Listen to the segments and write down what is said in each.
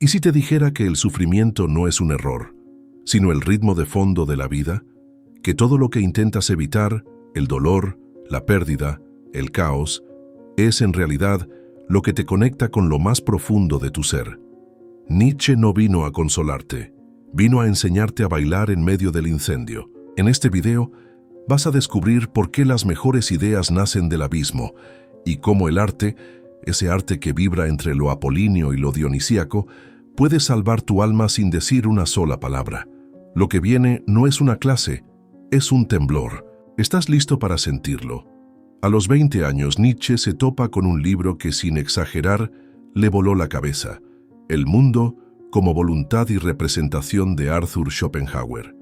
¿Y si te dijera que el sufrimiento no es un error, sino el ritmo de fondo de la vida? Que todo lo que intentas evitar, el dolor, la pérdida, el caos, es en realidad lo que te conecta con lo más profundo de tu ser. Nietzsche no vino a consolarte, vino a enseñarte a bailar en medio del incendio. En este video vas a descubrir por qué las mejores ideas nacen del abismo y cómo el arte, ese arte que vibra entre lo apolíneo y lo dionisíaco, puede salvar tu alma sin decir una sola palabra. Lo que viene no es una clase, es un temblor. ¿Estás listo para sentirlo? A los 20 años, Nietzsche se topa con un libro que, sin exagerar, le voló la cabeza. El mundo como voluntad y representación de Arthur Schopenhauer.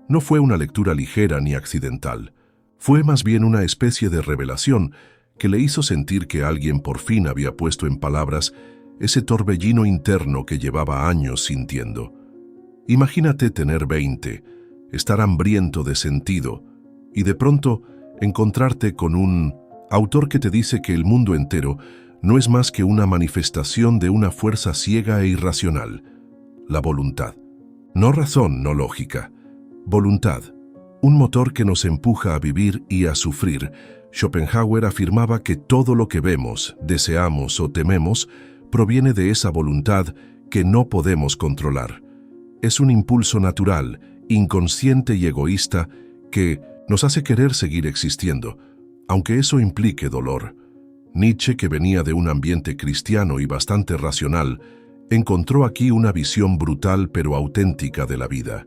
No fue una lectura ligera ni accidental. Fue más bien una especie de revelación que le hizo sentir que alguien por fin había puesto en palabras ese torbellino interno que llevaba años sintiendo. Imagínate tener 20, estar hambriento de sentido y de pronto encontrarte con un autor que te dice que el mundo entero no es más que una manifestación de una fuerza ciega e irracional, la voluntad. No razón, no lógica. Voluntad, un motor que nos empuja a vivir y a sufrir. Schopenhauer afirmaba que todo lo que vemos, deseamos o tememos proviene de esa voluntad que no podemos controlar. Es un impulso natural, inconsciente y egoísta que nos hace querer seguir existiendo, aunque eso implique dolor. Nietzsche, que venía de un ambiente cristiano y bastante racional, encontró aquí una visión brutal pero auténtica de la vida.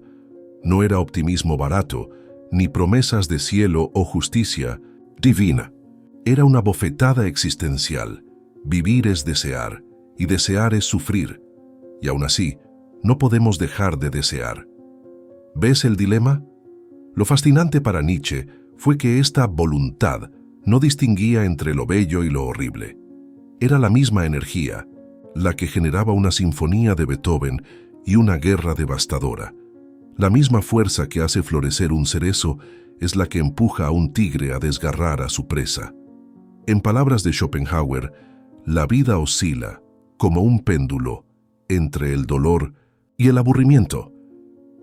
No era optimismo barato, ni promesas de cielo o justicia divina. Era una bofetada existencial. Vivir es desear, y desear es sufrir. Y aún así, no podemos dejar de desear. ¿Ves el dilema? Lo fascinante para Nietzsche fue que esta voluntad no distinguía entre lo bello y lo horrible. Era la misma energía, la que generaba una sinfonía de Beethoven y una guerra devastadora. La misma fuerza que hace florecer un cerezo es la que empuja a un tigre a desgarrar a su presa. En palabras de Schopenhauer, la vida oscila, como un péndulo, entre el dolor y el aburrimiento.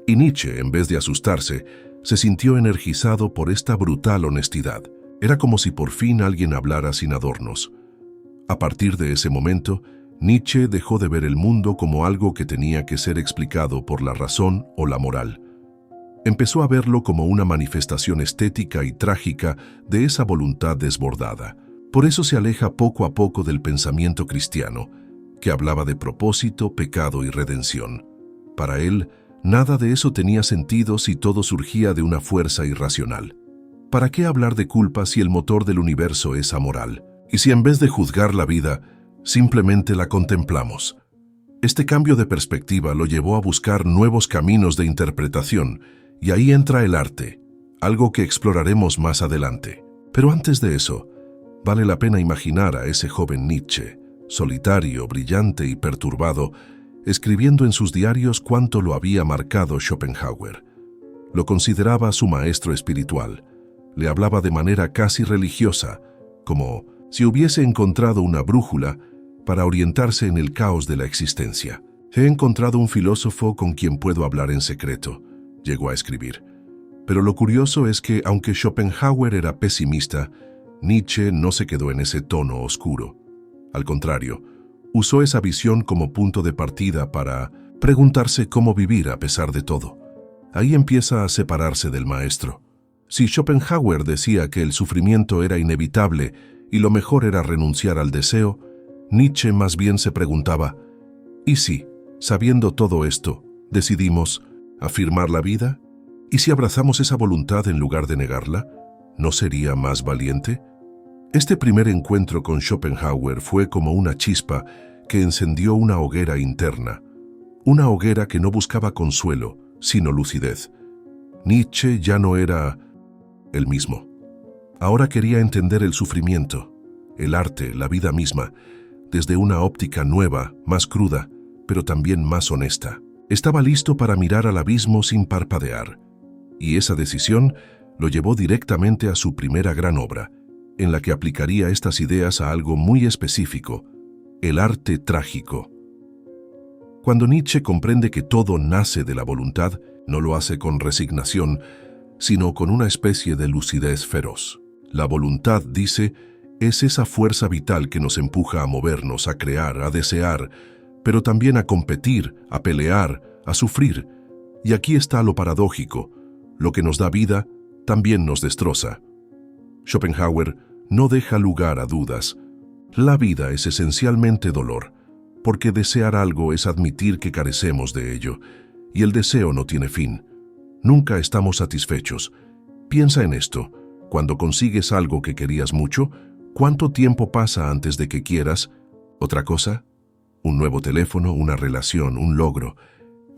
Y Nietzsche, en vez de asustarse, se sintió energizado por esta brutal honestidad. Era como si por fin alguien hablara sin adornos. A partir de ese momento, Nietzsche dejó de ver el mundo como algo que tenía que ser explicado por la razón o la moral. Empezó a verlo como una manifestación estética y trágica de esa voluntad desbordada. Por eso se aleja poco a poco del pensamiento cristiano, que hablaba de propósito, pecado y redención. Para él, nada de eso tenía sentido si todo surgía de una fuerza irracional. ¿Para qué hablar de culpa si el motor del universo es amoral? Y si en vez de juzgar la vida, simplemente la contemplamos. Este cambio de perspectiva lo llevó a buscar nuevos caminos de interpretación, y ahí entra el arte, algo que exploraremos más adelante. Pero antes de eso, vale la pena imaginar a ese joven Nietzsche, solitario, brillante y perturbado, escribiendo en sus diarios cuánto lo había marcado Schopenhauer. Lo consideraba su maestro espiritual. Le hablaba de manera casi religiosa, como si hubiese encontrado una brújula para orientarse en el caos de la existencia. He encontrado un filósofo con quien puedo hablar en secreto, llegó a escribir. Pero lo curioso es que, aunque Schopenhauer era pesimista, Nietzsche no se quedó en ese tono oscuro. Al contrario, usó esa visión como punto de partida para preguntarse cómo vivir a pesar de todo. Ahí empieza a separarse del maestro. Si Schopenhauer decía que el sufrimiento era inevitable y lo mejor era renunciar al deseo, Nietzsche más bien se preguntaba, ¿y si, sabiendo todo esto, decidimos afirmar la vida? ¿Y si abrazamos esa voluntad en lugar de negarla? ¿No sería más valiente? Este primer encuentro con Schopenhauer fue como una chispa que encendió una hoguera interna, una hoguera que no buscaba consuelo, sino lucidez. Nietzsche ya no era el mismo. Ahora quería entender el sufrimiento, el arte, la vida misma, desde una óptica nueva, más cruda, pero también más honesta. Estaba listo para mirar al abismo sin parpadear, y esa decisión lo llevó directamente a su primera gran obra, en la que aplicaría estas ideas a algo muy específico, el arte trágico. Cuando Nietzsche comprende que todo nace de la voluntad, no lo hace con resignación, sino con una especie de lucidez feroz. La voluntad, dice, es esa fuerza vital que nos empuja a movernos, a crear, a desear, pero también a competir, a pelear, a sufrir. Y aquí está lo paradójico: lo que nos da vida también nos destroza. Schopenhauer no deja lugar a dudas. La vida es esencialmente dolor, porque desear algo es admitir que carecemos de ello, y el deseo no tiene fin. Nunca estamos satisfechos. Piensa en esto: cuando consigues algo que querías mucho, ¿cuánto tiempo pasa antes de que quieras otra cosa? Un nuevo teléfono, una relación, un logro.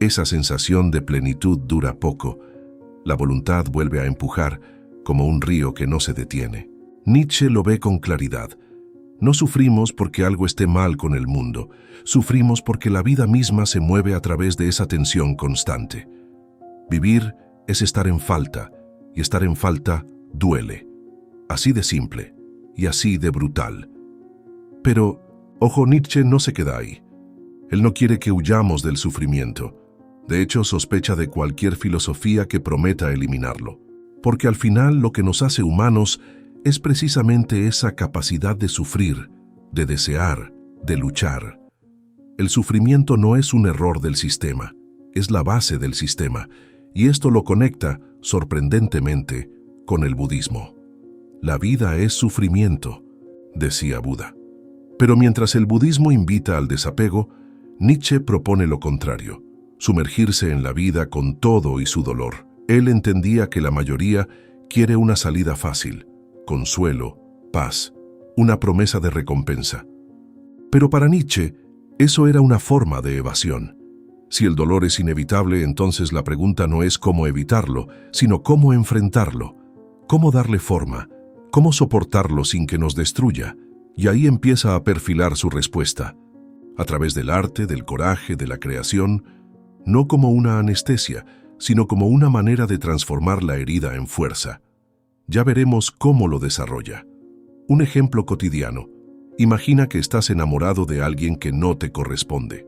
Esa sensación de plenitud dura poco. La voluntad vuelve a empujar, como un río que no se detiene. Nietzsche lo ve con claridad. No sufrimos porque algo esté mal con el mundo. Sufrimos porque la vida misma se mueve a través de esa tensión constante. Vivir es estar en falta, y estar en falta duele. Así de simple y así de brutal. Pero, ojo, Nietzsche no se queda ahí. Él no quiere que huyamos del sufrimiento. De hecho, sospecha de cualquier filosofía que prometa eliminarlo. Porque al final lo que nos hace humanos es precisamente esa capacidad de sufrir, de desear, de luchar. El sufrimiento no es un error del sistema, es la base del sistema, y esto lo conecta, sorprendentemente, con el budismo. La vida es sufrimiento, decía Buda. Pero mientras el budismo invita al desapego, Nietzsche propone lo contrario: sumergirse en la vida con todo y su dolor. Él entendía que la mayoría quiere una salida fácil, consuelo, paz, una promesa de recompensa. Pero para Nietzsche, eso era una forma de evasión. Si el dolor es inevitable, entonces la pregunta no es cómo evitarlo, sino cómo enfrentarlo, cómo darle forma, cómo soportarlo sin que nos destruya. Y ahí empieza a perfilar su respuesta, a través del arte, del coraje, de la creación, no como una anestesia, sino como una manera de transformar la herida en fuerza. Ya veremos cómo lo desarrolla. Un ejemplo cotidiano: imagina que estás enamorado de alguien que no te corresponde.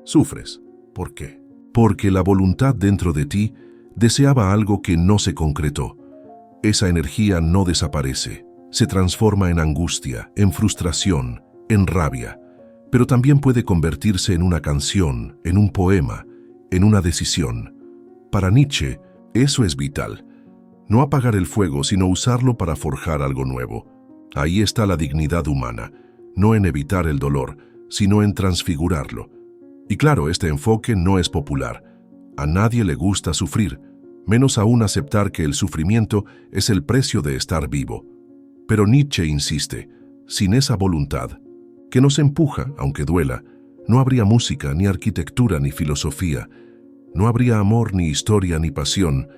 Sufres. ¿Por qué? Porque la voluntad dentro de ti deseaba algo que no se concretó. Esa energía no desaparece, se transforma en angustia, en frustración, en rabia, pero también puede convertirse en una canción, en un poema, en una decisión. Para Nietzsche, eso es vital. No apagar el fuego, sino usarlo para forjar algo nuevo. Ahí está la dignidad humana, no en evitar el dolor, sino en transfigurarlo. Y claro, este enfoque no es popular. A nadie le gusta sufrir, menos aún aceptar que el sufrimiento es el precio de estar vivo. Pero Nietzsche insiste: sin esa voluntad, que nos empuja, aunque duela, no habría música, ni arquitectura, ni filosofía. No habría amor, ni historia, ni pasión.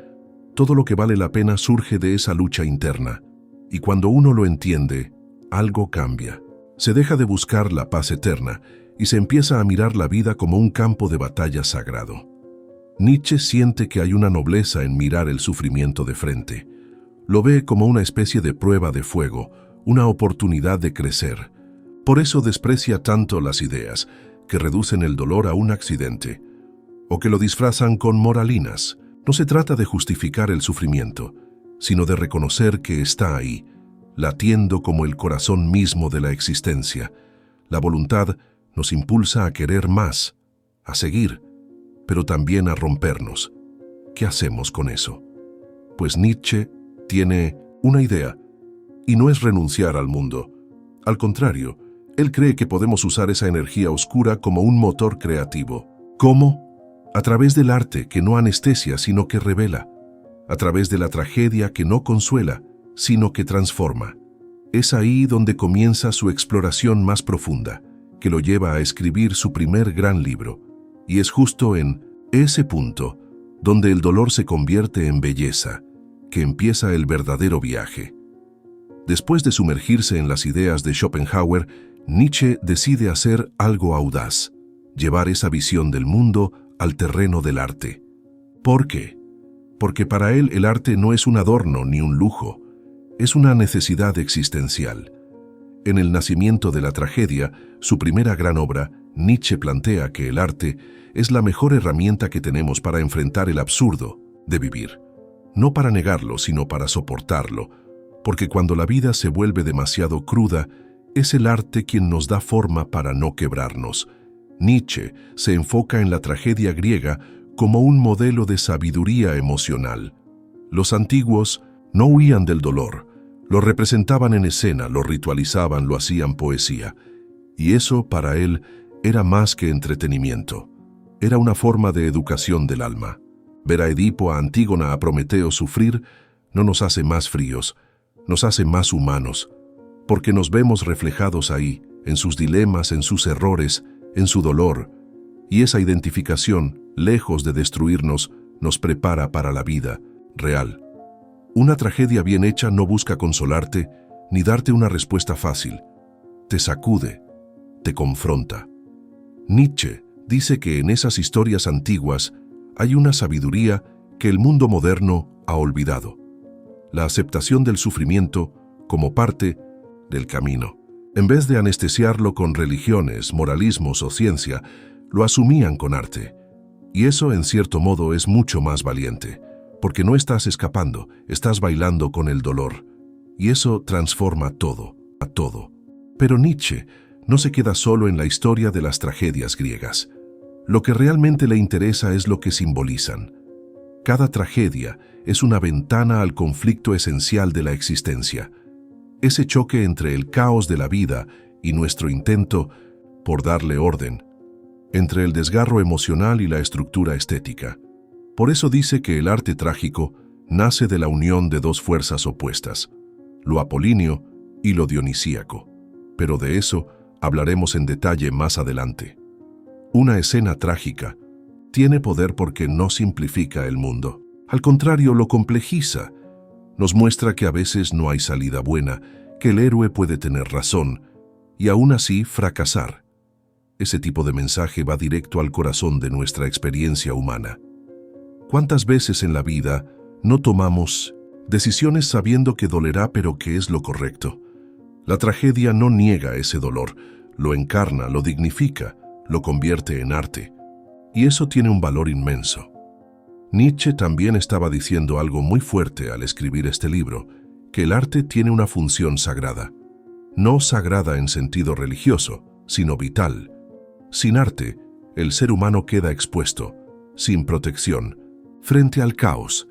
Todo lo que vale la pena surge de esa lucha interna. Y cuando uno lo entiende, algo cambia. Se deja de buscar la paz eterna y se empieza a mirar la vida como un campo de batalla sagrado. Nietzsche siente que hay una nobleza en mirar el sufrimiento de frente. Lo ve como una especie de prueba de fuego, una oportunidad de crecer. Por eso desprecia tanto las ideas que reducen el dolor a un accidente, o que lo disfrazan con moralinas. No se trata de justificar el sufrimiento, sino de reconocer que está ahí, latiendo como el corazón mismo de la existencia. La voluntad nos impulsa a querer más, a seguir, pero también a rompernos. ¿Qué hacemos con eso? Pues Nietzsche tiene una idea, y no es renunciar al mundo. Al contrario, él cree que podemos usar esa energía oscura como un motor creativo. ¿Cómo? A través del arte que no anestesia, sino que revela. A través de la tragedia que no consuela, sino que transforma. Es ahí donde comienza su exploración más profunda, que lo lleva a escribir su primer gran libro. Y es justo en ese punto donde el dolor se convierte en belleza, que empieza el verdadero viaje. Después de sumergirse en las ideas de Schopenhauer, Nietzsche decide hacer algo audaz, llevar esa visión del mundo al terreno del arte. ¿Por qué? Porque para él el arte no es un adorno ni un lujo, es una necesidad existencial. En El nacimiento de la tragedia, su primera gran obra, Nietzsche plantea que el arte es la mejor herramienta que tenemos para enfrentar el absurdo de vivir. No para negarlo, sino para soportarlo, porque cuando la vida se vuelve demasiado cruda, es el arte quien nos da forma para no quebrarnos. Nietzsche se enfoca en la tragedia griega como un modelo de sabiduría emocional. Los antiguos no huían del dolor, lo representaban en escena, lo ritualizaban, lo hacían poesía. Y eso, para él, era más que entretenimiento. Era una forma de educación del alma. Ver a Edipo, a Antígona, a Prometeo sufrir no nos hace más fríos, nos hace más humanos, porque nos vemos reflejados ahí, en sus dilemas, en sus errores, en su dolor, y esa identificación, lejos de destruirnos, nos prepara para la vida real. Una tragedia bien hecha no busca consolarte ni darte una respuesta fácil. Te sacude, te confronta. Nietzsche dice que en esas historias antiguas hay una sabiduría que el mundo moderno ha olvidado. La aceptación del sufrimiento como parte del camino. En vez de anestesiarlo con religiones, moralismos o ciencia, lo asumían con arte. Y eso, en cierto modo, es mucho más valiente, porque no estás escapando, estás bailando con el dolor. Y eso transforma todo, a todo. Pero Nietzsche no se queda solo en la historia de las tragedias griegas. Lo que realmente le interesa es lo que simbolizan. Cada tragedia es una ventana al conflicto esencial de la existencia. Ese choque entre el caos de la vida y nuestro intento por darle orden, entre el desgarro emocional y la estructura estética. Por eso dice que el arte trágico nace de la unión de dos fuerzas opuestas, lo apolíneo y lo dionisíaco. Pero de eso hablaremos en detalle más adelante. Una escena trágica tiene poder porque no simplifica el mundo. Al contrario, lo complejiza. Nos muestra que a veces no hay salida buena, que el héroe puede tener razón y aún así fracasar. Ese tipo de mensaje va directo al corazón de nuestra experiencia humana. ¿Cuántas veces en la vida no tomamos decisiones sabiendo que dolerá pero que es lo correcto? La tragedia no niega ese dolor, lo encarna, lo dignifica, lo convierte en arte. Y eso tiene un valor inmenso. Nietzsche también estaba diciendo algo muy fuerte al escribir este libro, que el arte tiene una función sagrada. No sagrada en sentido religioso, sino vital. Sin arte, el ser humano queda expuesto, sin protección, frente al caos.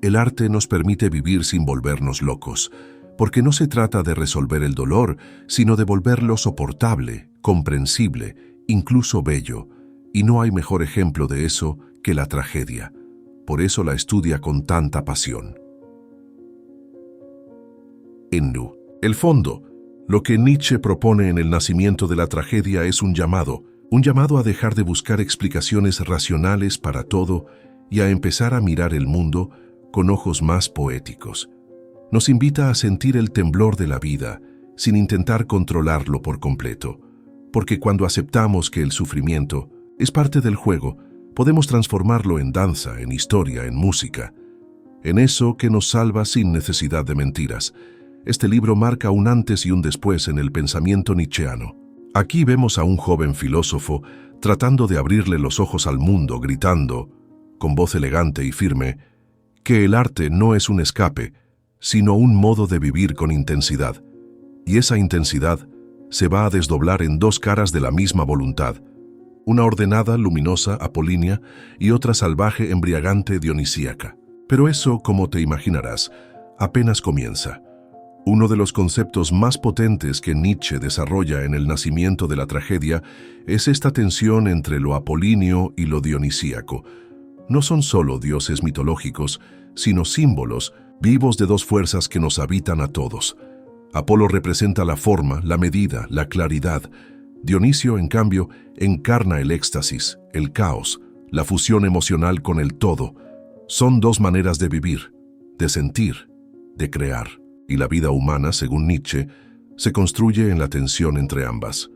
El arte nos permite vivir sin volvernos locos, porque no se trata de resolver el dolor, sino de volverlo soportable, comprensible, incluso bello. Y no hay mejor ejemplo de eso que la tragedia. Por eso la estudia con tanta pasión. Ennu. El fondo. Lo que Nietzsche propone en el nacimiento de la tragedia es un llamado a dejar de buscar explicaciones racionales para todo y a empezar a mirar el mundo con ojos más poéticos. Nos invita a sentir el temblor de la vida sin intentar controlarlo por completo, porque cuando aceptamos que el sufrimiento es parte del juego, podemos transformarlo en danza, en historia, en música, en eso que nos salva sin necesidad de mentiras. Este libro marca un antes y un después en el pensamiento nietzscheano. Aquí vemos a un joven filósofo tratando de abrirle los ojos al mundo, gritando, con voz elegante y firme, que el arte no es un escape, sino un modo de vivir con intensidad. Y esa intensidad se va a desdoblar en dos caras de la misma voluntad, una ordenada, luminosa, apolínea, y otra salvaje, embriagante, dionisíaca. Pero eso, como te imaginarás, apenas comienza. Uno de los conceptos más potentes que Nietzsche desarrolla en el nacimiento de la tragedia es esta tensión entre lo apolíneo y lo dionisíaco. No son solo dioses mitológicos, sino símbolos vivos de dos fuerzas que nos habitan a todos. Apolo representa la forma, la medida, la claridad. Dionisio, en cambio, encarna el éxtasis, el caos, la fusión emocional con el todo. Son dos maneras de vivir, de sentir, de crear. Y la vida humana, según Nietzsche, se construye en la tensión entre ambas.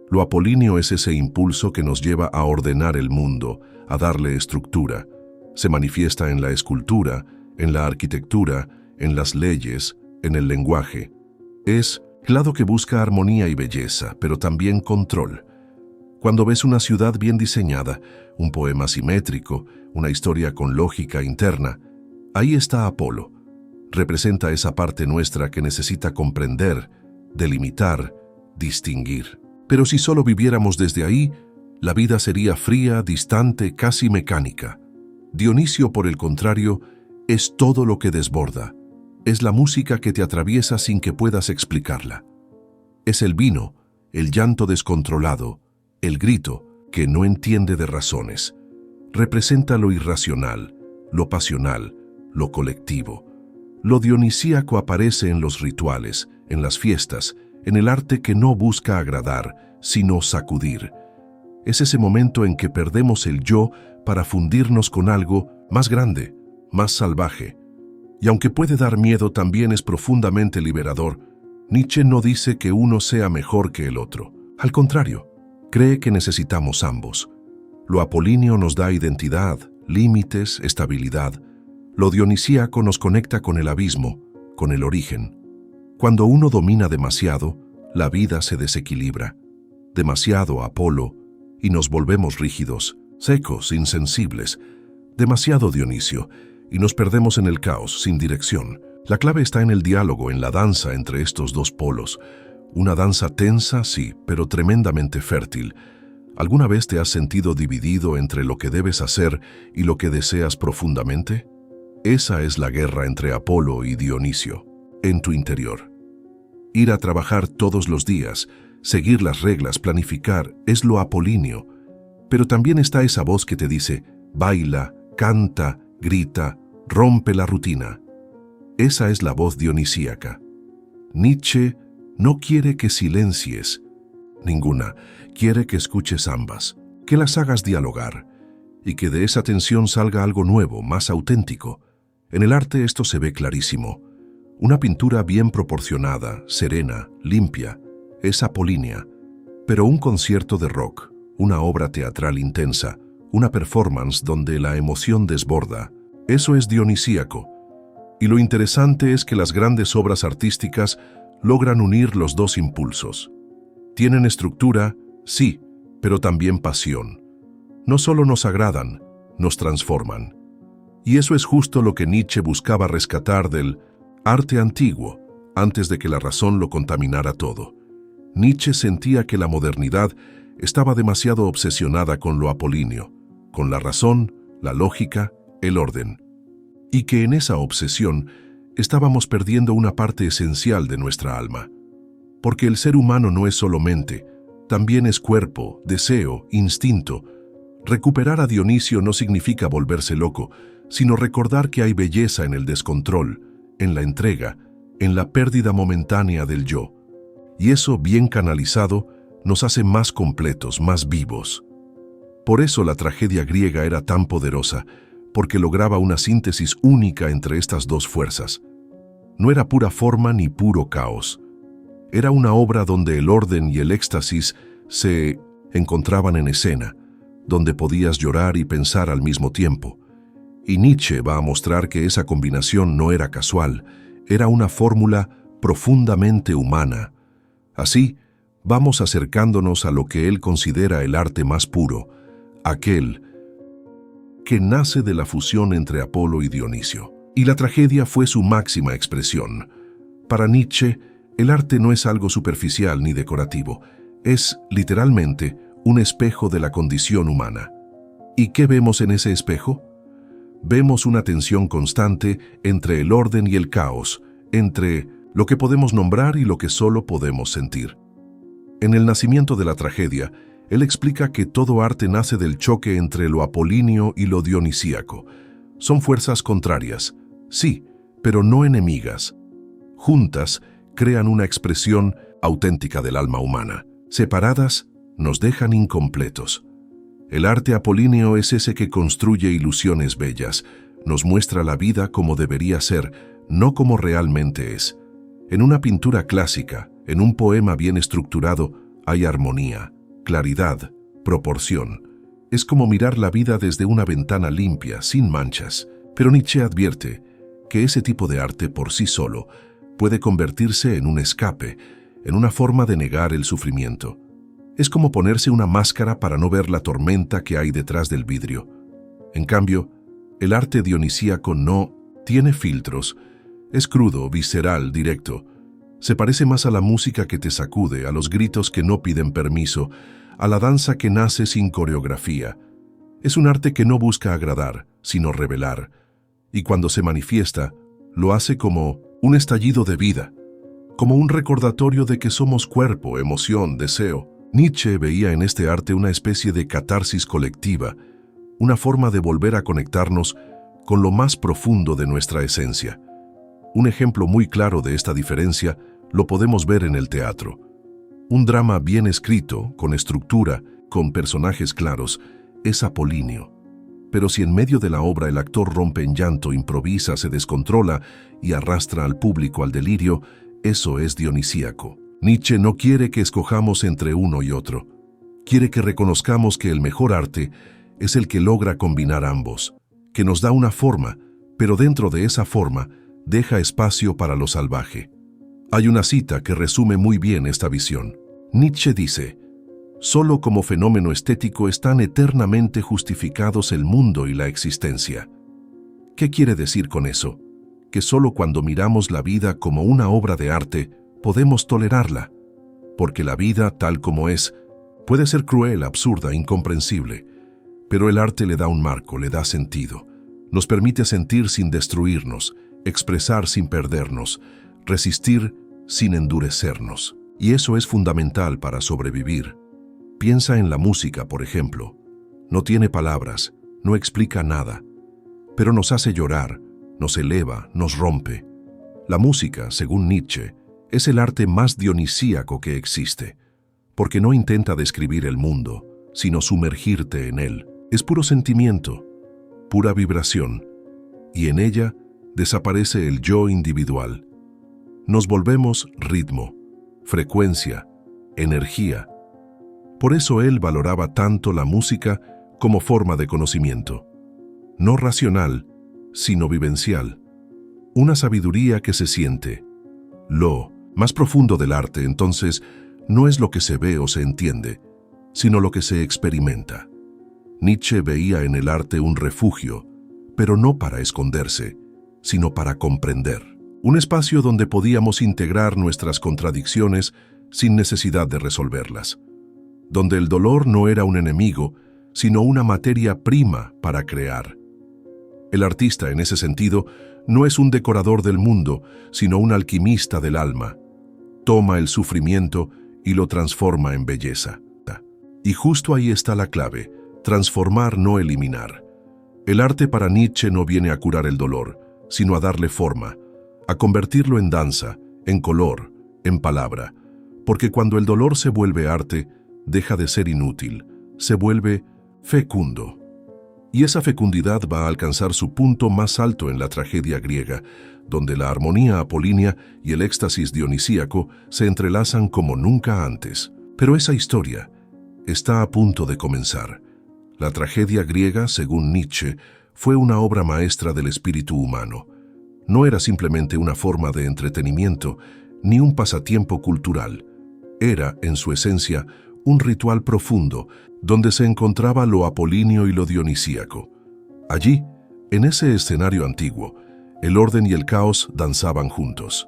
Lo apolíneo es ese impulso que nos lleva a ordenar el mundo, a darle estructura. Se manifiesta en la escultura, en la arquitectura, en las leyes, en el lenguaje. Es claro que busca armonía y belleza, pero también control. Cuando ves una ciudad bien diseñada, un poema simétrico, una historia con lógica interna. Ahí está Apolo. Representa esa parte nuestra que necesita comprender, delimitar, distinguir. Pero si solo viviéramos desde ahí, la vida sería fría, distante, casi mecánica. Dionisio, por el contrario, es todo lo que desborda. Es la música que te atraviesa sin que puedas explicarla. Es el vino, el llanto descontrolado, el grito que no entiende de razones. Representa lo irracional, lo pasional, lo colectivo. Lo dionisíaco aparece en los rituales, en las fiestas, en el arte que no busca agradar, sino sacudir. Es ese momento en que perdemos el yo para fundirnos con algo más grande, más salvaje. Y aunque puede dar miedo, también es profundamente liberador. Nietzsche no dice que uno sea mejor que el otro. Al contrario, cree que necesitamos ambos. Lo apolíneo nos da identidad, límites, estabilidad. Lo dionisíaco nos conecta con el abismo, con el origen. Cuando uno domina demasiado, la vida se desequilibra. Demasiado Apolo, y nos volvemos rígidos, secos, insensibles. Demasiado Dionisio, y nos perdemos en el caos, sin dirección. La clave está en el diálogo, en la danza entre estos dos polos. Una danza tensa, sí, pero tremendamente fértil. ¿Alguna vez te has sentido dividido entre lo que debes hacer y lo que deseas profundamente? Esa es la guerra entre Apolo y Dionisio, en tu interior. Ir a trabajar todos los días, seguir las reglas, planificar, es lo apolíneo. Pero también está esa voz que te dice, baila, canta, grita, rompe la rutina. Esa es la voz dionisíaca. Nietzsche no quiere que silencies ninguna, quiere que escuches ambas, que las hagas dialogar, y que de esa tensión salga algo nuevo, más auténtico. En el arte esto se ve clarísimo. Una pintura bien proporcionada, serena, limpia, es apolínea, pero un concierto de rock, una obra teatral intensa, una performance donde la emoción desborda, eso es dionisíaco. Y lo interesante es que las grandes obras artísticas logran unir los dos impulsos. Tienen estructura, sí, pero también pasión. No solo nos agradan, nos transforman. Y eso es justo lo que Nietzsche buscaba rescatar del arte antiguo, antes de que la razón lo contaminara todo. Nietzsche sentía que la modernidad estaba demasiado obsesionada con lo apolíneo, con la razón, la lógica, el orden. Y que en esa obsesión estábamos perdiendo una parte esencial de nuestra alma. Porque el ser humano no es solo mente, también es cuerpo, deseo, instinto. Recuperar a Dionisio no significa volverse loco, sino recordar que hay belleza en el descontrol, en la entrega, en la pérdida momentánea del yo. Y eso, bien canalizado, nos hace más completos, más vivos. Por eso la tragedia griega era tan poderosa, porque lograba una síntesis única entre estas dos fuerzas. No era pura forma ni puro caos. Era una obra donde el orden y el éxtasis se encontraban en escena, donde podías llorar y pensar al mismo tiempo. Y Nietzsche va a mostrar que esa combinación no era casual, era una fórmula profundamente humana. Así, vamos acercándonos a lo que él considera el arte más puro, aquel que nace de la fusión entre Apolo y Dionisio. Y la tragedia fue su máxima expresión. Para Nietzsche, el arte no es algo superficial ni decorativo, es, literalmente, un espejo de la condición humana. ¿Y qué vemos en ese espejo? Vemos una tensión constante entre el orden y el caos, entre lo que podemos nombrar y lo que solo podemos sentir. En El nacimiento de la tragedia, él explica que todo arte nace del choque entre lo apolíneo y lo dionisíaco. Son fuerzas contrarias, sí, pero no enemigas. Juntas, crean una expresión auténtica del alma humana. Separadas, nos dejan incompletos. El arte apolíneo es ese que construye ilusiones bellas, nos muestra la vida como debería ser, no como realmente es. En una pintura clásica, en un poema bien estructurado, hay armonía, claridad, proporción. Es como mirar la vida desde una ventana limpia, sin manchas. Pero Nietzsche advierte que ese tipo de arte por sí solo puede convertirse en un escape, en una forma de negar el sufrimiento. Es como ponerse una máscara para no ver la tormenta que hay detrás del vidrio. En cambio, el arte dionisíaco no tiene filtros. Es crudo, visceral, directo. Se parece más a la música que te sacude, a los gritos que no piden permiso, a la danza que nace sin coreografía. Es un arte que no busca agradar, sino revelar. Y cuando se manifiesta, lo hace como un estallido de vida, como un recordatorio de que somos cuerpo, emoción, deseo. Nietzsche veía en este arte una especie de catarsis colectiva, una forma de volver a conectarnos con lo más profundo de nuestra esencia. Un ejemplo muy claro de esta diferencia lo podemos ver en el teatro. Un drama bien escrito, con estructura, con personajes claros, es apolíneo. Pero si en medio de la obra el actor rompe en llanto, improvisa, se descontrola y arrastra al público al delirio, eso es dionisíaco. Nietzsche no quiere que escojamos entre uno y otro. Quiere que reconozcamos que el mejor arte es el que logra combinar ambos, que nos da una forma, pero dentro de esa forma deja espacio para lo salvaje. Hay una cita que resume muy bien esta visión. Nietzsche dice: «Solo como fenómeno estético están eternamente justificados el mundo y la existencia». ¿Qué quiere decir con eso? Que solo cuando miramos la vida como una obra de arte podemos tolerarla, porque la vida, tal como es, puede ser cruel, absurda, incomprensible, pero el arte le da un marco, le da sentido. Nos permite sentir sin destruirnos, expresar sin perdernos, resistir sin endurecernos. Y eso es fundamental para sobrevivir. Piensa en la música, por ejemplo. No tiene palabras, no explica nada, pero nos hace llorar, nos eleva, nos rompe. La música, según Nietzsche, es el arte más dionisíaco que existe, porque no intenta describir el mundo, sino sumergirte en él. Es puro sentimiento, pura vibración, y en ella desaparece el yo individual. Nos volvemos ritmo, frecuencia, energía. Por eso él valoraba tanto la música como forma de conocimiento, no racional, sino vivencial, una sabiduría que se siente. Lo más profundo del arte, entonces, no es lo que se ve o se entiende, sino lo que se experimenta. Nietzsche veía en el arte un refugio, pero no para esconderse, sino para comprender. Un espacio donde podíamos integrar nuestras contradicciones sin necesidad de resolverlas. Donde el dolor no era un enemigo, sino una materia prima para crear. El artista, en ese sentido, no es un decorador del mundo, sino un alquimista del alma. Toma el sufrimiento y lo transforma en belleza. Y justo ahí está la clave: transformar, no eliminar. El arte para Nietzsche no viene a curar el dolor, sino a darle forma, a convertirlo en danza, en color, en palabra. Porque cuando el dolor se vuelve arte, deja de ser inútil, se vuelve fecundo. Y esa fecundidad va a alcanzar su punto más alto en la tragedia griega, donde la armonía apolínea y el éxtasis dionisíaco se entrelazan como nunca antes. Pero esa historia está a punto de comenzar. La tragedia griega, según Nietzsche, fue una obra maestra del espíritu humano. No era simplemente una forma de entretenimiento, ni un pasatiempo cultural. Era, en su esencia, un ritual profundo, donde se encontraba lo apolíneo y lo dionisíaco. Allí, en ese escenario antiguo, el orden y el caos danzaban juntos.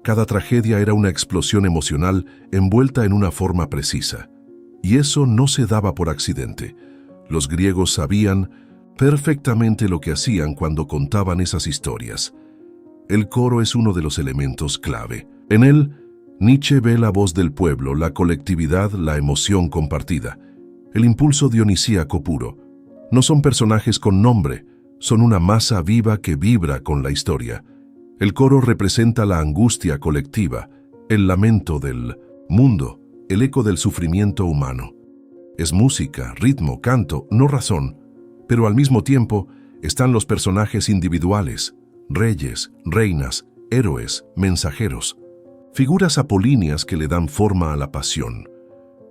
Cada tragedia era una explosión emocional envuelta en una forma precisa. Y eso no se daba por accidente. Los griegos sabían perfectamente lo que hacían cuando contaban esas historias. El coro es uno de los elementos clave. En él, Nietzsche ve la voz del pueblo, la colectividad, la emoción compartida, el impulso dionisíaco puro. No son personajes con nombre, son una masa viva que vibra con la historia. El coro representa la angustia colectiva, el lamento del mundo, el eco del sufrimiento humano. Es música, ritmo, canto, no razón, pero al mismo tiempo están los personajes individuales, reyes, reinas, héroes, mensajeros, figuras apolíneas que le dan forma a la pasión.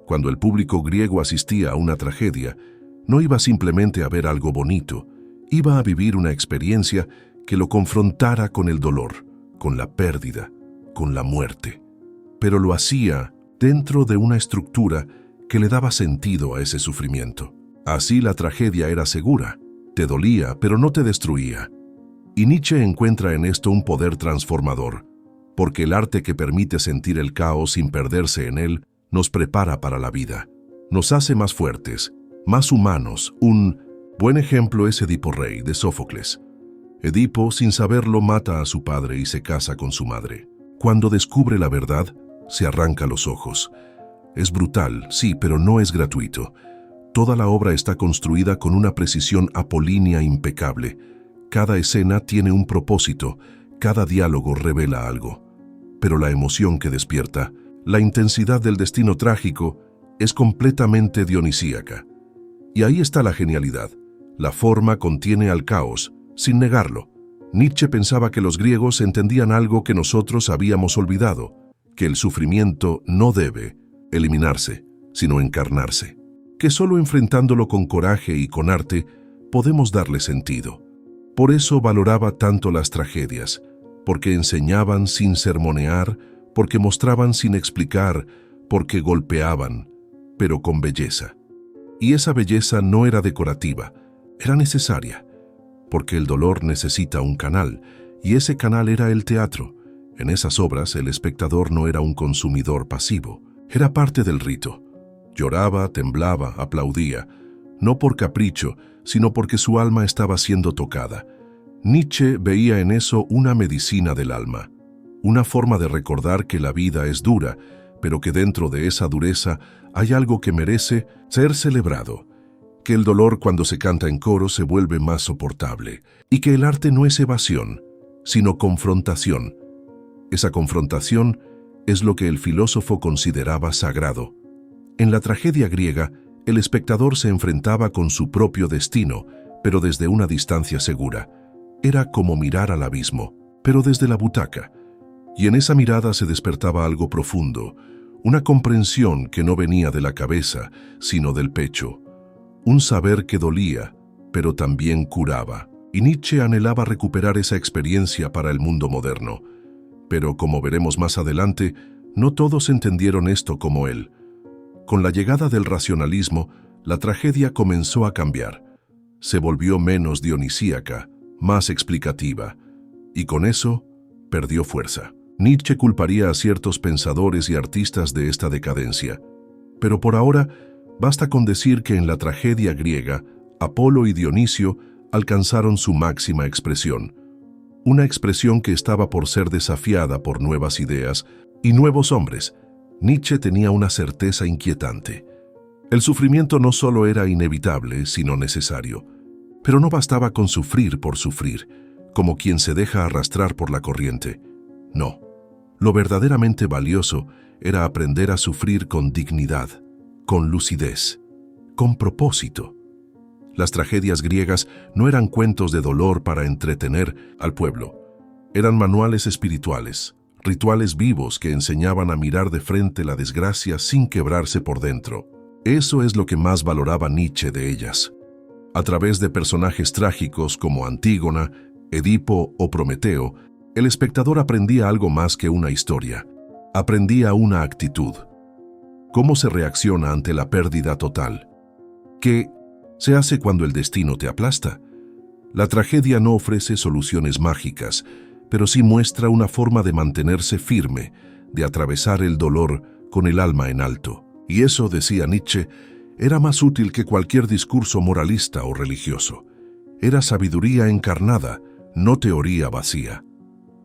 Cuando el público griego asistía a una tragedia, no iba simplemente a ver algo bonito, iba a vivir una experiencia que lo confrontara con el dolor, con la pérdida, con la muerte. Pero lo hacía dentro de una estructura que le daba sentido a ese sufrimiento. Así la tragedia era segura, te dolía, pero no te destruía. Y Nietzsche encuentra en esto un poder transformador, porque el arte que permite sentir el caos sin perderse en él, nos prepara para la vida. Nos hace más fuertes, más humanos. Un buen ejemplo es Edipo Rey, de Sófocles. Edipo, sin saberlo, mata a su padre y se casa con su madre. Cuando descubre la verdad, se arranca los ojos. Es brutal, sí, pero no es gratuito. Toda la obra está construida con una precisión apolínea impecable. Cada escena tiene un propósito, cada diálogo revela algo. Pero la emoción que despierta, la intensidad del destino trágico, es completamente dionisíaca. Y ahí está la genialidad. La forma contiene al caos, sin negarlo. Nietzsche pensaba que los griegos entendían algo que nosotros habíamos olvidado, que el sufrimiento no debe eliminarse, sino encarnarse. Que solo enfrentándolo con coraje y con arte podemos darle sentido. Por eso valoraba tanto las tragedias, porque enseñaban sin sermonear, porque mostraban sin explicar, porque golpeaban, pero con belleza. Y esa belleza no era decorativa, era necesaria, porque el dolor necesita un canal, y ese canal era el teatro. En esas obras el espectador no era un consumidor pasivo, era parte del rito. Lloraba, temblaba, aplaudía, no por capricho, sino porque su alma estaba siendo tocada. Nietzsche veía en eso una medicina del alma, una forma de recordar que la vida es dura, pero que dentro de esa dureza hay algo que merece ser celebrado, que el dolor cuando se canta en coro se vuelve más soportable, y que el arte no es evasión, sino confrontación. Esa confrontación es lo que el filósofo consideraba sagrado. En la tragedia griega, el espectador se enfrentaba con su propio destino, pero desde una distancia segura. Era como mirar al abismo, pero desde la butaca. Y en esa mirada se despertaba algo profundo, una comprensión que no venía de la cabeza, sino del pecho. Un saber que dolía, pero también curaba. Y Nietzsche anhelaba recuperar esa experiencia para el mundo moderno. Pero, como veremos más adelante, no todos entendieron esto como él. Con la llegada del racionalismo, la tragedia comenzó a cambiar. Se volvió menos dionisíaca, más explicativa, y con eso perdió fuerza. Nietzsche culparía a ciertos pensadores y artistas de esta decadencia, pero por ahora basta con decir que en la tragedia griega, Apolo y Dionisio alcanzaron su máxima expresión, una expresión que estaba por ser desafiada por nuevas ideas y nuevos hombres. Nietzsche tenía una certeza inquietante. El sufrimiento no solo era inevitable, sino necesario. Pero no bastaba con sufrir por sufrir, como quien se deja arrastrar por la corriente. No, lo verdaderamente valioso era aprender a sufrir con dignidad, con lucidez, con propósito. Las tragedias griegas no eran cuentos de dolor para entretener al pueblo. Eran manuales espirituales, rituales vivos que enseñaban a mirar de frente la desgracia sin quebrarse por dentro. Eso es lo que más valoraba Nietzsche de ellas. A través de personajes trágicos como Antígona, Edipo o Prometeo, el espectador aprendía algo más que una historia. Aprendía una actitud. ¿Cómo se reacciona ante la pérdida total? ¿Qué se hace cuando el destino te aplasta? La tragedia no ofrece soluciones mágicas, pero sí muestra una forma de mantenerse firme, de atravesar el dolor con el alma en alto. Y eso, decía Nietzsche, era más útil que cualquier discurso moralista o religioso. Era sabiduría encarnada, no teoría vacía.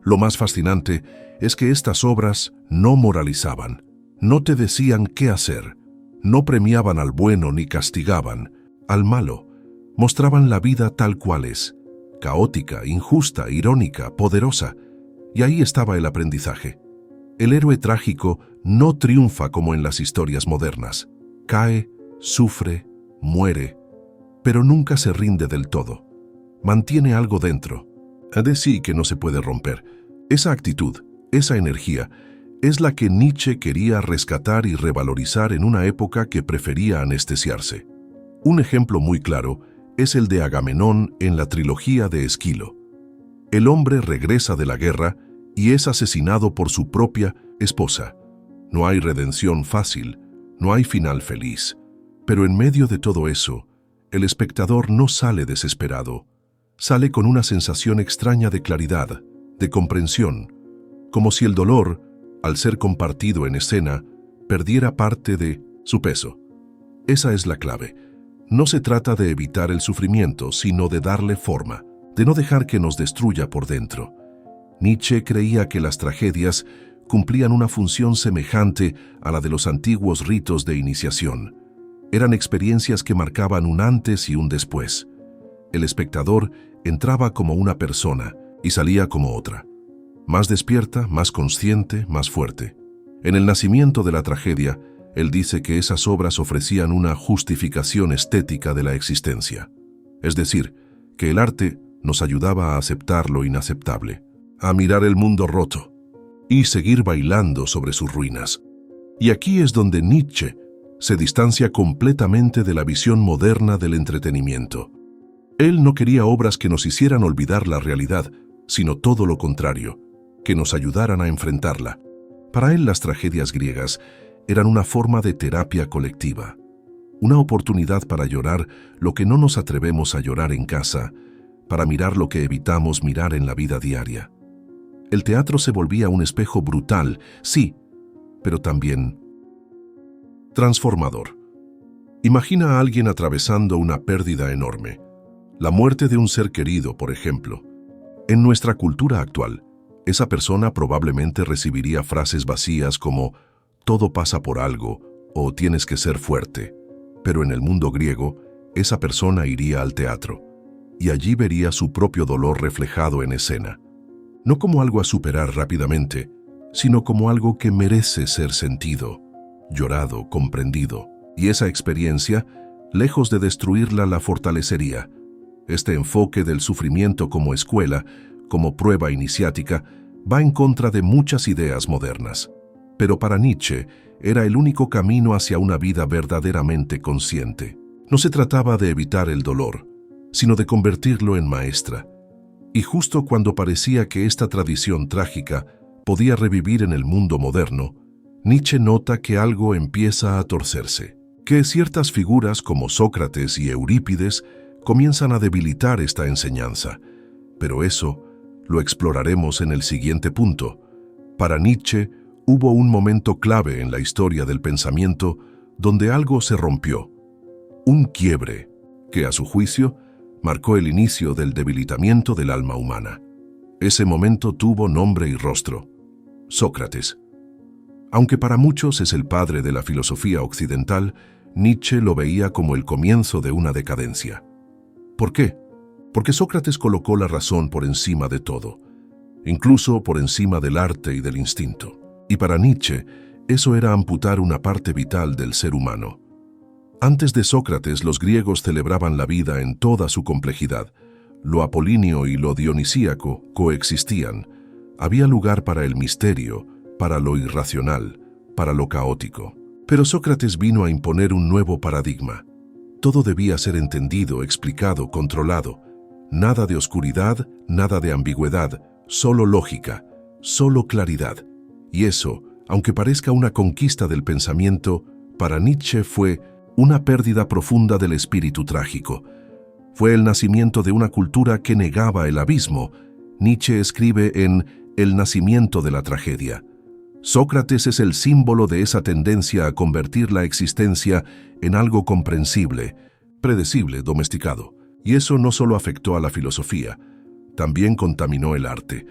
Lo más fascinante es que estas obras no moralizaban, no te decían qué hacer, no premiaban al bueno ni castigaban al malo, mostraban la vida tal cual es. Caótica, injusta, irónica, poderosa. Y ahí estaba el aprendizaje. El héroe trágico no triunfa como en las historias modernas. Cae, sufre, muere, pero nunca se rinde del todo. Mantiene algo dentro, de sí que no se puede romper. Esa actitud, esa energía, es la que Nietzsche quería rescatar y revalorizar en una época que prefería anestesiarse. Un ejemplo muy claro es el de Agamenón en la trilogía de Esquilo. El hombre regresa de la guerra y es asesinado por su propia esposa. No hay redención fácil, no hay final feliz. Pero en medio de todo eso, el espectador no sale desesperado. Sale con una sensación extraña de claridad, de comprensión, como si el dolor, al ser compartido en escena, perdiera parte de su peso. Esa es la clave. No se trata de evitar el sufrimiento, sino de darle forma, de no dejar que nos destruya por dentro. Nietzsche creía que las tragedias cumplían una función semejante a la de los antiguos ritos de iniciación. Eran experiencias que marcaban un antes y un después. El espectador entraba como una persona y salía como otra. Más despierta, más consciente, más fuerte. En el nacimiento de la tragedia, él dice que esas obras ofrecían una justificación estética de la existencia. Es decir, que el arte nos ayudaba a aceptar lo inaceptable, a mirar el mundo roto y seguir bailando sobre sus ruinas. Y aquí es donde Nietzsche se distancia completamente de la visión moderna del entretenimiento. Él no quería obras que nos hicieran olvidar la realidad, sino todo lo contrario, que nos ayudaran a enfrentarla. Para él las tragedias griegas eran una forma de terapia colectiva, una oportunidad para llorar lo que no nos atrevemos a llorar en casa, para mirar lo que evitamos mirar en la vida diaria. El teatro se volvía un espejo brutal, sí, pero también transformador. Imagina a alguien atravesando una pérdida enorme, la muerte de un ser querido, por ejemplo. En nuestra cultura actual, esa persona probablemente recibiría frases vacías como «todo pasa por algo» o «tienes que ser fuerte». Pero en el mundo griego, esa persona iría al teatro y allí vería su propio dolor reflejado en escena. No como algo a superar rápidamente, sino como algo que merece ser sentido, llorado, comprendido. Y esa experiencia, lejos de destruirla, la fortalecería. Este enfoque del sufrimiento como escuela, como prueba iniciática, va en contra de muchas ideas modernas. Pero para Nietzsche era el único camino hacia una vida verdaderamente consciente. No se trataba de evitar el dolor, sino de convertirlo en maestra. Y justo cuando parecía que esta tradición trágica podía revivir en el mundo moderno, Nietzsche nota que algo empieza a torcerse, que ciertas figuras como Sócrates y Eurípides comienzan a debilitar esta enseñanza. Pero eso lo exploraremos en el siguiente punto. Para Nietzsche, hubo un momento clave en la historia del pensamiento donde algo se rompió. Un quiebre que, a su juicio, marcó el inicio del debilitamiento del alma humana. Ese momento tuvo nombre y rostro: Sócrates. Aunque para muchos es el padre de la filosofía occidental, Nietzsche lo veía como el comienzo de una decadencia. ¿Por qué? Porque Sócrates colocó la razón por encima de todo, incluso por encima del arte y del instinto. Y para Nietzsche, eso era amputar una parte vital del ser humano. Antes de Sócrates, los griegos celebraban la vida en toda su complejidad. Lo apolíneo y lo dionisíaco coexistían. Había lugar para el misterio, para lo irracional, para lo caótico. Pero Sócrates vino a imponer un nuevo paradigma. Todo debía ser entendido, explicado, controlado. Nada de oscuridad, nada de ambigüedad, solo lógica, solo claridad. Y eso, aunque parezca una conquista del pensamiento, para Nietzsche fue una pérdida profunda del espíritu trágico. Fue el nacimiento de una cultura que negaba el abismo. Nietzsche escribe en El nacimiento de la tragedia: Sócrates es el símbolo de esa tendencia a convertir la existencia en algo comprensible, predecible, domesticado. Y eso no solo afectó a la filosofía, también contaminó el arte.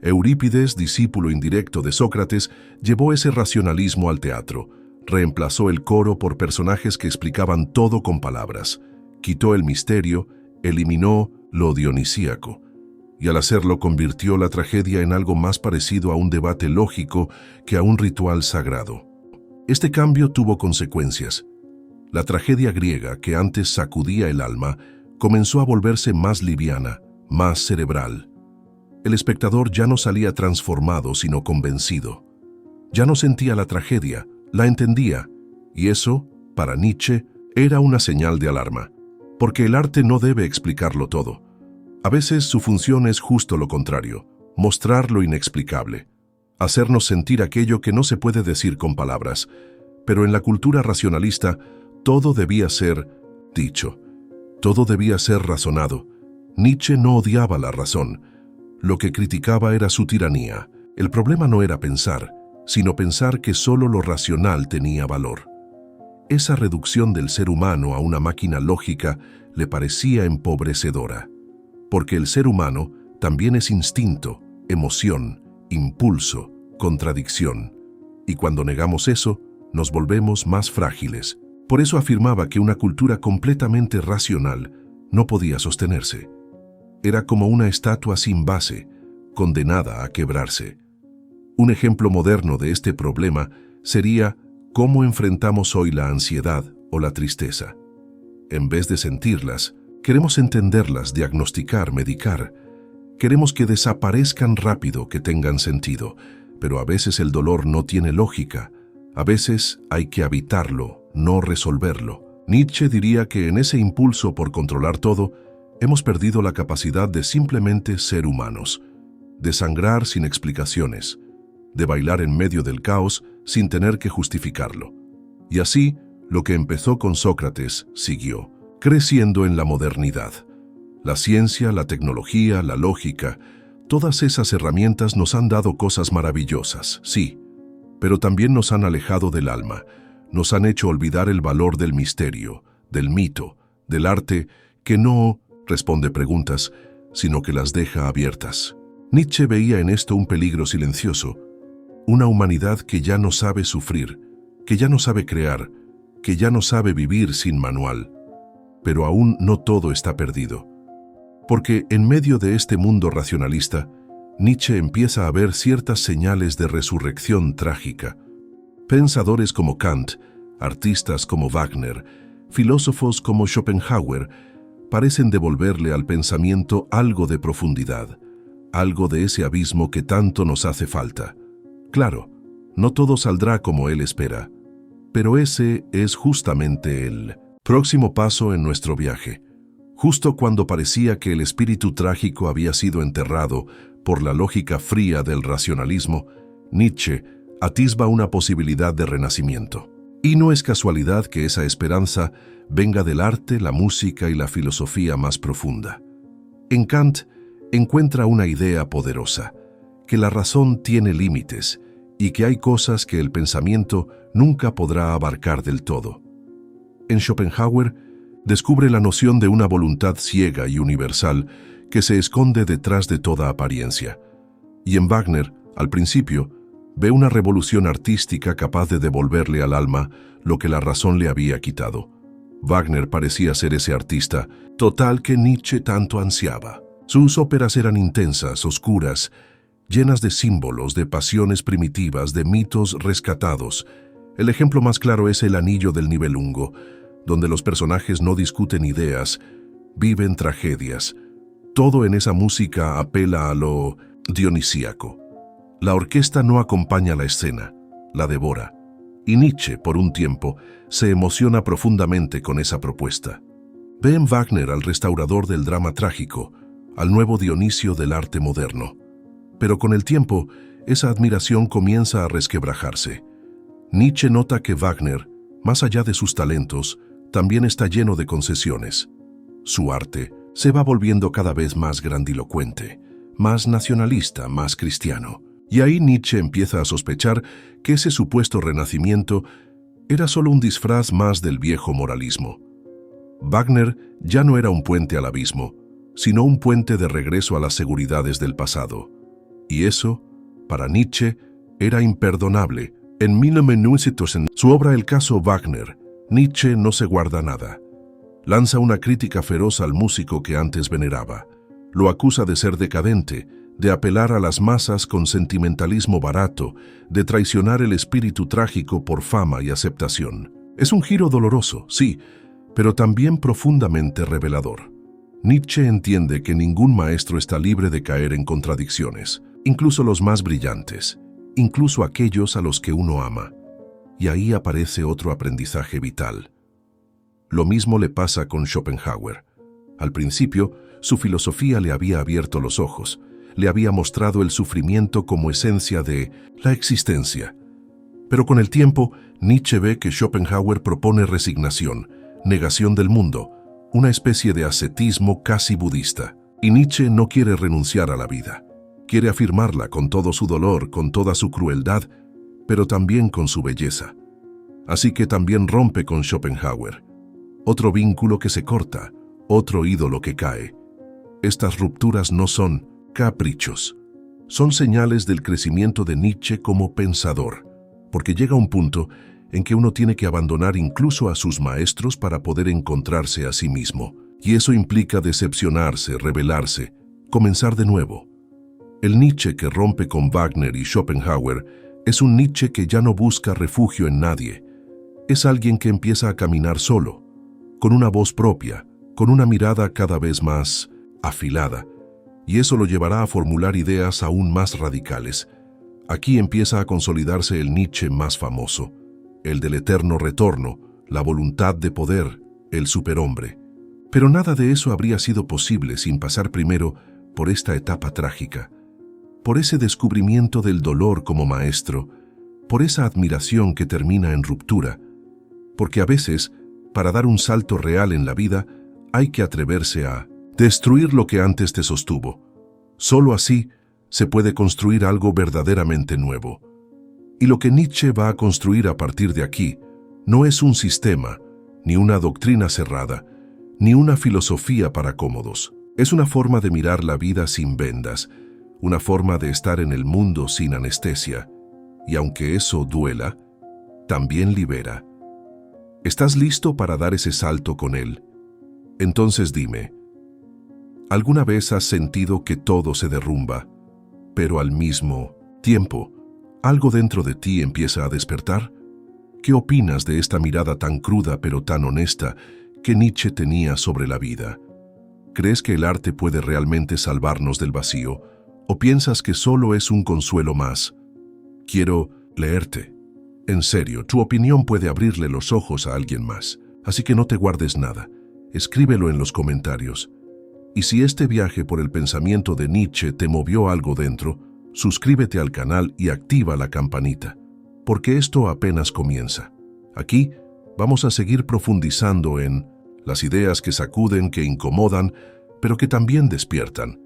Eurípides, discípulo indirecto de Sócrates, llevó ese racionalismo al teatro. Reemplazó el coro por personajes que explicaban todo con palabras. Quitó el misterio, eliminó lo dionisíaco. Y al hacerlo convirtió la tragedia en algo más parecido a un debate lógico que a un ritual sagrado. Este cambio tuvo consecuencias. La tragedia griega, que antes sacudía el alma, comenzó a volverse más liviana, más cerebral. El espectador ya no salía transformado, sino convencido. Ya no sentía la tragedia, la entendía, y eso, para Nietzsche, era una señal de alarma, porque el arte no debe explicarlo todo. A veces su función es justo lo contrario: mostrar lo inexplicable, hacernos sentir aquello que no se puede decir con palabras. Pero en la cultura racionalista, todo debía ser dicho, todo debía ser razonado. Nietzsche no odiaba la razón, lo que criticaba era su tiranía. El problema no era pensar, sino pensar que solo lo racional tenía valor. Esa reducción del ser humano a una máquina lógica le parecía empobrecedora, porque el ser humano también es instinto, emoción, impulso, contradicción, y cuando negamos eso, nos volvemos más frágiles. Por eso afirmaba que una cultura completamente racional no podía sostenerse. Era como una estatua sin base, condenada a quebrarse. Un ejemplo moderno de este problema sería cómo enfrentamos hoy la ansiedad o la tristeza. En vez de sentirlas, queremos entenderlas, diagnosticar, medicar. Queremos que desaparezcan rápido, que tengan sentido, pero a veces el dolor no tiene lógica. A veces hay que habitarlo, no resolverlo. Nietzsche diría que en ese impulso por controlar todo, hemos perdido la capacidad de simplemente ser humanos, de sangrar sin explicaciones, de bailar en medio del caos sin tener que justificarlo. Y así, lo que empezó con Sócrates siguió, creciendo en la modernidad. La ciencia, la tecnología, la lógica, todas esas herramientas nos han dado cosas maravillosas, sí, pero también nos han alejado del alma, nos han hecho olvidar el valor del misterio, del mito, del arte, que no responde preguntas, sino que las deja abiertas. Nietzsche veía en esto un peligro silencioso, una humanidad que ya no sabe sufrir, que ya no sabe crear, que ya no sabe vivir sin manual. Pero aún no todo está perdido. Porque en medio de este mundo racionalista, Nietzsche empieza a ver ciertas señales de resurrección trágica. Pensadores como Kant, artistas como Wagner, filósofos como Schopenhauer, parecen devolverle al pensamiento algo de profundidad, algo de ese abismo que tanto nos hace falta. Claro, no todo saldrá como él espera, pero ese es justamente el próximo paso en nuestro viaje. Justo cuando parecía que el espíritu trágico había sido enterrado por la lógica fría del racionalismo, Nietzsche atisba una posibilidad de renacimiento. Y no es casualidad que esa esperanza venga del arte, la música y la filosofía más profunda. En Kant encuentra una idea poderosa, que la razón tiene límites y que hay cosas que el pensamiento nunca podrá abarcar del todo. En Schopenhauer descubre la noción de una voluntad ciega y universal que se esconde detrás de toda apariencia. Y en Wagner, al principio, ve una revolución artística capaz de devolverle al alma lo que la razón le había quitado. Wagner parecía ser ese artista total que Nietzsche tanto ansiaba. Sus óperas eran intensas, oscuras, llenas de símbolos, de pasiones primitivas, de mitos rescatados. El ejemplo más claro es El Anillo del Nibelungo, donde los personajes no discuten ideas, viven tragedias. Todo en esa música apela a lo dionisíaco. La orquesta no acompaña la escena, la devora. Y Nietzsche, por un tiempo, se emociona profundamente con esa propuesta. Ve en Wagner al restaurador del drama trágico, al nuevo Dionisio del arte moderno. Pero con el tiempo, esa admiración comienza a resquebrajarse. Nietzsche nota que Wagner, más allá de sus talentos, también está lleno de concesiones. Su arte se va volviendo cada vez más grandilocuente, más nacionalista, más cristiano. Y ahí Nietzsche empieza a sospechar que ese supuesto renacimiento era solo un disfraz más del viejo moralismo. Wagner ya no era un puente al abismo, sino un puente de regreso a las seguridades del pasado. Y eso, para Nietzsche, era imperdonable. En 1900, en su obra El caso Wagner, Nietzsche no se guarda nada. Lanza una crítica feroz al músico que antes veneraba. Lo acusa de ser decadente, de apelar a las masas con sentimentalismo barato, de traicionar el espíritu trágico por fama y aceptación. Es un giro doloroso, sí, pero también profundamente revelador. Nietzsche entiende que ningún maestro está libre de caer en contradicciones, incluso los más brillantes, incluso aquellos a los que uno ama. Y ahí aparece otro aprendizaje vital. Lo mismo le pasa con Schopenhauer. Al principio, su filosofía le había abierto los ojos, le había mostrado el sufrimiento como esencia de la existencia. Pero con el tiempo, Nietzsche ve que Schopenhauer propone resignación, negación del mundo, una especie de ascetismo casi budista. Y Nietzsche no quiere renunciar a la vida. Quiere afirmarla con todo su dolor, con toda su crueldad, pero también con su belleza. Así que también rompe con Schopenhauer. Otro vínculo que se corta, otro ídolo que cae. Estas rupturas no son caprichos. Son señales del crecimiento de Nietzsche como pensador, porque llega un punto en que uno tiene que abandonar incluso a sus maestros para poder encontrarse a sí mismo. Y eso implica decepcionarse, rebelarse, comenzar de nuevo. El Nietzsche que rompe con Wagner y Schopenhauer es un Nietzsche que ya no busca refugio en nadie. Es alguien que empieza a caminar solo, con una voz propia, con una mirada cada vez más afilada, y eso lo llevará a formular ideas aún más radicales. Aquí empieza a consolidarse el Nietzsche más famoso, el del eterno retorno, la voluntad de poder, el superhombre. Pero nada de eso habría sido posible sin pasar primero por esta etapa trágica, por ese descubrimiento del dolor como maestro, por esa admiración que termina en ruptura, porque a veces, para dar un salto real en la vida, hay que atreverse a destruir lo que antes te sostuvo. Solo así se puede construir algo verdaderamente nuevo. Y lo que Nietzsche va a construir a partir de aquí no es un sistema, ni una doctrina cerrada, ni una filosofía para cómodos. Es una forma de mirar la vida sin vendas, una forma de estar en el mundo sin anestesia, y aunque eso duela, también libera. ¿Estás listo para dar ese salto con él? Entonces dime, ¿alguna vez has sentido que todo se derrumba, pero al mismo tiempo, algo dentro de ti empieza a despertar? ¿Qué opinas de esta mirada tan cruda pero tan honesta que Nietzsche tenía sobre la vida? ¿Crees que el arte puede realmente salvarnos del vacío? ¿O piensas que solo es un consuelo más? Quiero leerte. En serio, tu opinión puede abrirle los ojos a alguien más, así que no te guardes nada. Escríbelo en los comentarios. Y si este viaje por el pensamiento de Nietzsche te movió algo dentro, suscríbete al canal y activa la campanita, porque esto apenas comienza. Aquí vamos a seguir profundizando en las ideas que sacuden, que incomodan, pero que también despiertan.